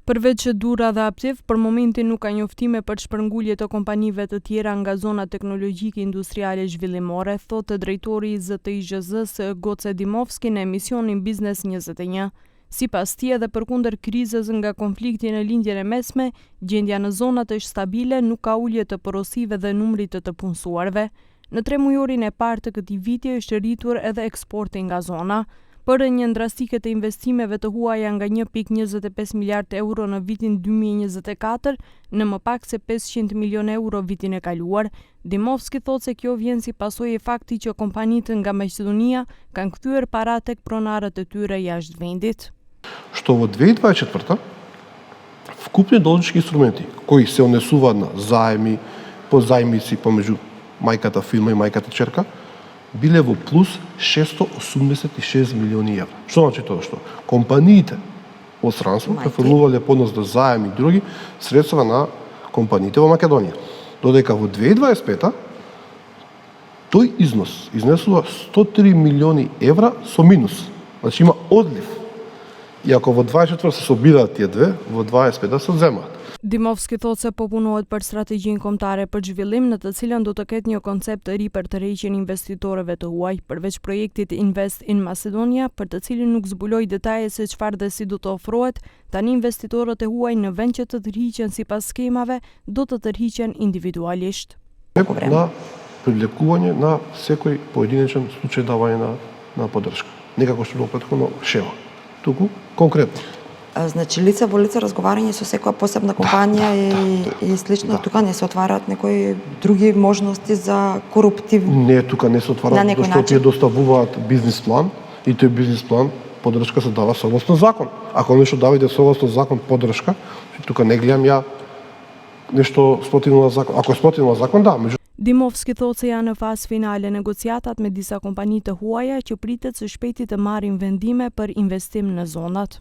Përveç Dura dhe Aptiv, për momentin nuk ka njoftime për shpërngulje të kompanive të tjera nga zona teknologjike industriale zhvillimore, thotë drejtori i ZTIGZ-s Goce Dimovski në emisionin Biznes 21. Sipas tij, edhe përkundër krizës nga konflikti në lindjen e mesme, gjendja në zonat është stabile, nuk ka ulje të porosive dhe numrit të punësuarve. Në 3 mujorin e parë të këtij viti është rritur edhe eksporti nga zona. Për rënien drastike të investimeve të huaja nga 1.25 miliard euro në vitin 2024 në më pak se 500 milion euro vitin e kaluar, Dimovski thotë se kjo vjen si pasojë e faktit që kompanitë nga Maqedonia kanë kthyer para tek pronarët e tyre jashtë vendit. Что в 2024 вкупни должнички инструменти, кои се однесуваат на заеми, по заемици помеѓу мајката фирма и мајката черка, биле во плюс 686 милиони евра. Што значи тоа? Што компаниите од странство префрлувале поднос да заеми и други средства на компаниите во Македонија. Додека во 2025 тој износ изнесува 103 милиони евра со минус. Значи има одлив. И ако во 24 се собираат тие две, во 25 се земаат. Dimovski thotë se po punohet për strategjinë kombëtare për zhvillim në të cilën do të ketë një koncept të ri për tërheqjen e investitorëve të huaj, përveç projektit Invest in Macedonia, për të cilin nuk zbuloi detaje se çfarë dhe si do të ofrohet, tani investitorët e huaj në vend që të tërhiqen sipas skemave, do të tërhiqen individualisht. На привлекување на секој поединечен случај давање на поддршка. Не како што било претходно шема. Туку конкретно. Значи лице во лице разговарање со секоја посебна компанија и слично, да. Тука не се отвараат некои други можности за коруптивни. Не, тука не се отвараат, зашто тие доставуваат бизнис план и тој бизнис план поддршка се дава согласно закон. Ако нешто давате согласно закон поддршка, тука не гледам ја нешто спротивно на закон. Ако е спротивно на закон, да. Dimovski thotë se janë në fazë finale negociatat me disa kompani të huaja që pritet së shpejti të marrin vendime për investim në zonat.